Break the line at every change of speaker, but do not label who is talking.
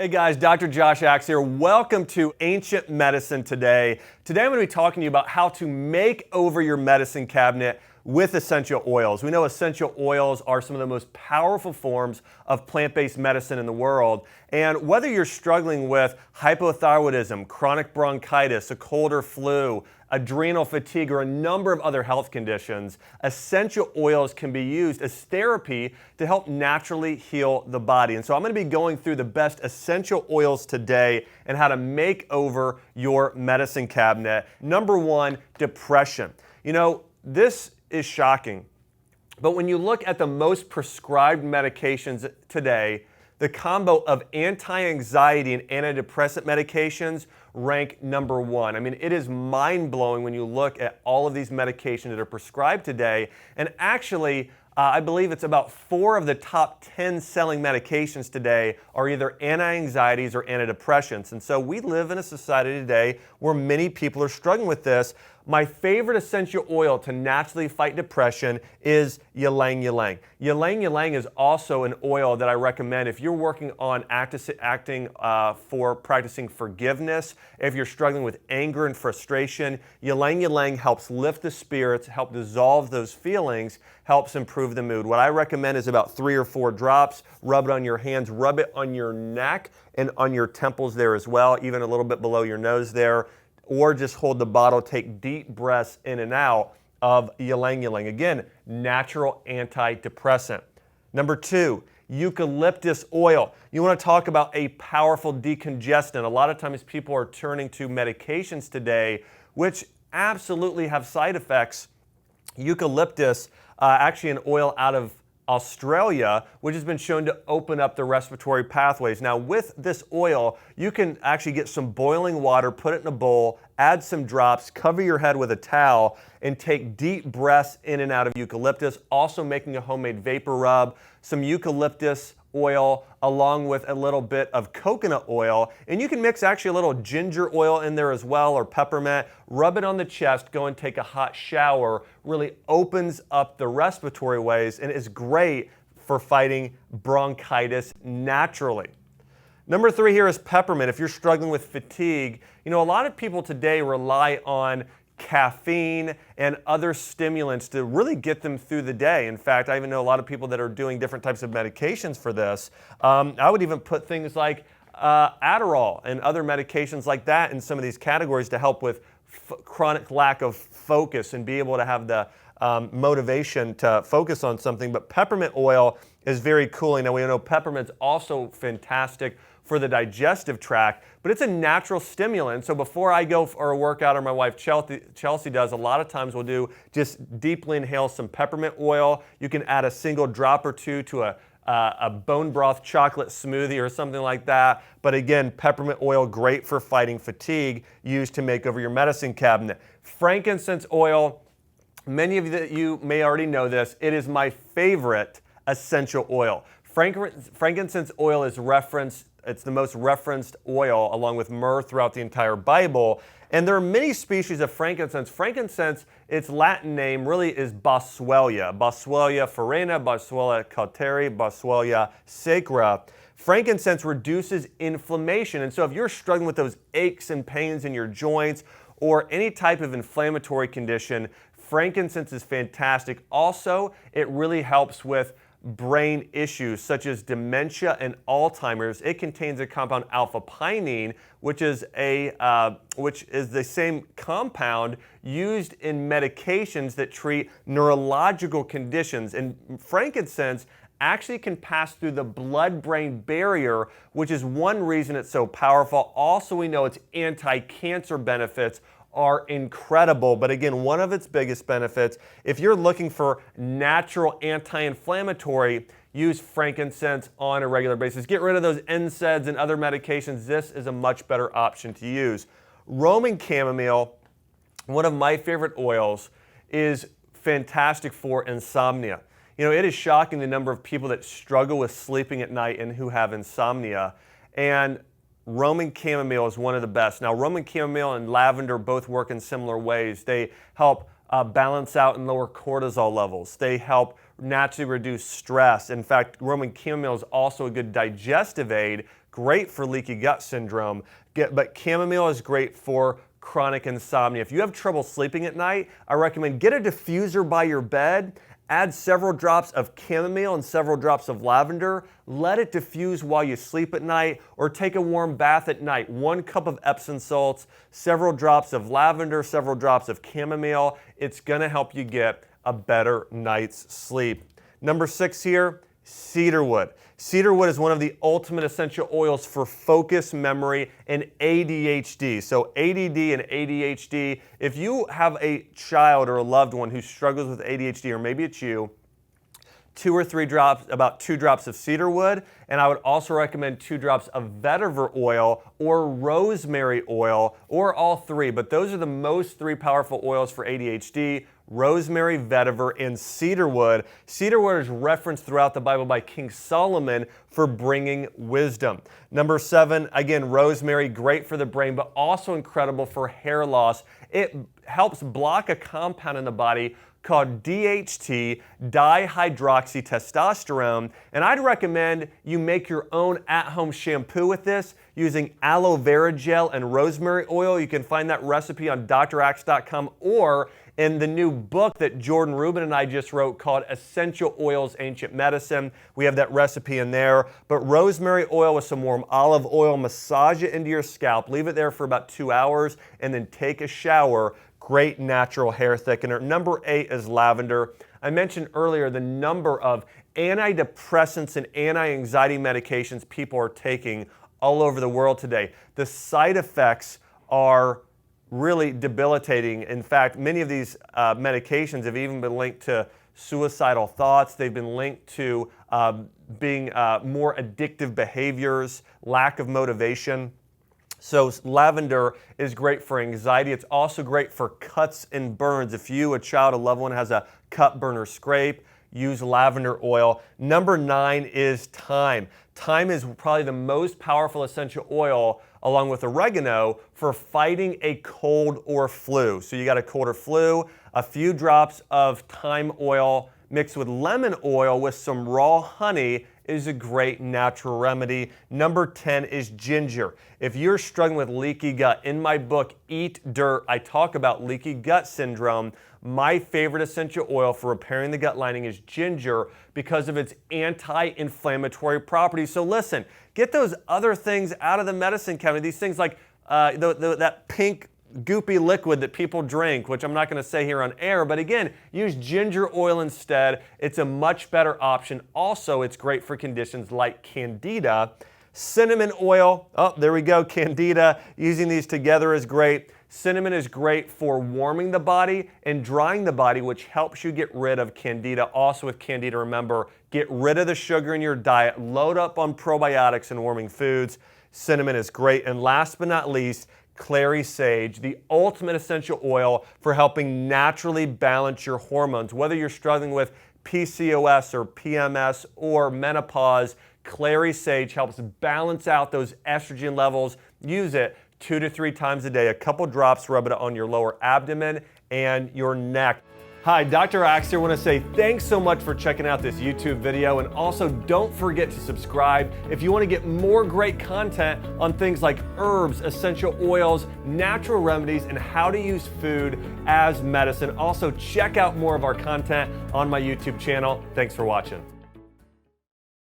Hey guys, Dr. Josh Axe here. Welcome to Ancient Medicine Today. Today I'm going to be talking to you about how to make over your medicine cabinet with essential oils. We know essential oils are some of the most powerful forms of plant-based medicine in the world. And whether you're struggling with hypothyroidism, chronic bronchitis, a cold or flu, adrenal fatigue, or a number of other health conditions, essential oils can be used as therapy to help naturally heal the body. And so I'm going to be going through the best essential oils today and how to make over your medicine cabinet. Number one, depression. You know, this is shocking, but when you look at the most prescribed medications today, the combo of anti-anxiety and antidepressant medications rank number one. I mean, it is mind-blowing when you look at all of these medications that are prescribed today. And actually, I believe it's about 4 of the top 10 selling medications today are either anti-anxieties or antidepressants. And so we live in a society today where many people are struggling with this. My favorite essential oil to naturally fight depression is YLANG YLANG. YLANG YLANG is also an oil that I recommend if you're working on acting for practicing forgiveness, if you're struggling with anger and frustration. YLANG YLANG helps lift the spirits, help dissolve those feelings, helps improve the mood. What I recommend is about 3 or 4 drops. Rub it on your hands, rub it on your neck and on your temples there as well, even a little bit below your nose there. Or just hold the bottle, take deep breaths in and out of YLANG YLANG. Again, natural antidepressant. Number 2, eucalyptus oil. You want to talk about a powerful decongestant. A lot of times people are turning to medications today which absolutely have side effects. Eucalyptus, actually an oil out of Australia, which has been shown to open up the respiratory pathways. Now with this oil, you can actually get some boiling water, put it in a bowl, add some drops, cover your head with a towel, and take deep breaths in and out of eucalyptus, also making a homemade vapor rub, some eucalyptus oil along with a little bit of coconut oil, and you can mix actually a little ginger oil in there as well, or peppermint. Rub it on the chest, go and take a hot shower. Really opens up the respiratory ways and is great for fighting bronchitis naturally. Number 3 here is peppermint. If you're struggling with fatigue, you know, a lot of people today rely on caffeine and other stimulants to really get them through the day. In fact, I even know a lot of people that are doing different types of medications for this. I would even put things like Adderall and other medications like that in some of these categories to help with chronic lack of focus and be able to have the motivation to focus on something. But peppermint oil is very cooling. Now we know peppermint's also fantastic for the digestive tract, but it's a natural stimulant. So before I go for a workout, or my wife Chelsea does, a lot of times we'll do just deeply inhale some peppermint oil. You can add a single drop or 2 to a bone broth chocolate smoothie or something like that. But again, peppermint oil, great for fighting fatigue, used to make over your medicine cabinet. Frankincense oil, many of you may already know this. It is my favorite essential oil. Frankincense oil is referenced. It's the most referenced oil along with myrrh throughout the entire Bible. And there are many species of frankincense. Frankincense, its Latin name really is Boswellia. Boswellia farina, Boswellia cauteri, Boswellia sacra. Frankincense reduces inflammation. And so if you're struggling with those aches and pains in your joints or any type of inflammatory condition, frankincense is fantastic. Also, it really helps with brain issues such as dementia and Alzheimer's. It contains a compound alpha-pinene, which is the same compound used in medications that treat neurological conditions. And frankincense actually can pass through the blood-brain barrier, which is one reason it's so powerful. Also, we know its anti-cancer benefits are incredible. But again, one of its biggest benefits, if you're looking for natural anti-inflammatory, use frankincense on a regular basis. Get rid of those NSAIDs and other medications. This is a much better option to use. Roman chamomile, one of my favorite oils, is fantastic for insomnia. You know, it is shocking the number of people that struggle with sleeping at night and who have insomnia. And Roman chamomile is one of the best. Now, Roman chamomile and lavender both work in similar ways. They help balance out and lower cortisol levels. They help naturally reduce stress. In fact, Roman chamomile is also a good digestive aid great for leaky gut syndrome, but chamomile is great for chronic insomnia. If you have trouble sleeping at night, I recommend get a diffuser by your bed, add several drops of chamomile and several drops of lavender, let it diffuse while you sleep at night, or take a warm bath at night. 1 cup of Epsom salts, several drops of lavender, several drops of chamomile. It's gonna help you get a better night's sleep. Number 6 here, cedarwood. Cedarwood is one of the ultimate essential oils for focus, memory, and ADHD. So ADD and ADHD, if you have a child or a loved one who struggles with ADHD, or maybe it's you, 2 or 3 drops, about 2 drops of cedarwood, and I would also recommend 2 drops of vetiver oil or rosemary oil, or all 3, but those are the most 3 powerful oils for ADHD: rosemary, vetiver, and cedarwood. Cedarwood is referenced throughout the Bible by King Solomon for bringing wisdom. Number 7, again, rosemary, great for the brain, but also incredible for hair loss. It helps block a compound in the body called DHT, dihydroxytestosterone, and I'd recommend you make your own at-home shampoo with this using aloe vera gel and rosemary oil. You can find that recipe on drax.com or in the new book that Jordan Rubin and I just wrote called Essential Oils, Ancient Medicine. We have that recipe in there. But rosemary oil with some warm olive oil, massage it into your scalp, leave it there for about 2 hours, and then take a shower. Great natural hair thickener. Number 8 is lavender. I mentioned earlier the number of antidepressants and anti-anxiety medications people are taking all over the world today. The side effects are really debilitating. In fact, many of these medications have even been linked to suicidal thoughts. They've been linked to being more addictive behaviors, lack of motivation. So lavender is great for anxiety. It's also great for cuts and burns. If you, a child, a loved one, has a cut, burn, or scrape, use lavender oil. Number 9 is thyme. Thyme is probably the most powerful essential oil, along with oregano, for fighting a cold or flu. So you got a cold or flu, a few drops of thyme oil mixed with lemon oil with some raw honey is a great natural remedy. Number 10 is ginger. If you're struggling with leaky gut, in my book, Eat Dirt, I talk about leaky gut syndrome. My favorite essential oil for repairing the gut lining is ginger because of its anti-inflammatory properties. So listen, get those other things out of the medicine cabinet. These things like that pink goopy liquid that people drink, which I'm not going to say here on air, but again, use ginger oil instead. It's a much better option. Also, it's great for conditions like candida. Cinnamon oil, oh, there we go, candida. Using these together is great. Cinnamon is great for warming the body and drying the body, which helps you get rid of candida. Also with candida, remember, get rid of the sugar in your diet, load up on probiotics and warming foods. Cinnamon is great. And last but not least, Clary sage, the ultimate essential oil for helping naturally balance your hormones. Whether you're struggling with PCOS or PMS or menopause, Clary sage helps balance out those estrogen levels. Use it 2 to 3 times a day. A couple drops, rub it on your lower abdomen and your neck. Hi, Dr. Axe here. I want to say thanks so much for checking out this YouTube video, and also don't forget to subscribe if you want to get more great content on things like herbs, essential oils, natural remedies, and how to use food as medicine. Also, check out more of our content on my YouTube channel. Thanks for watching.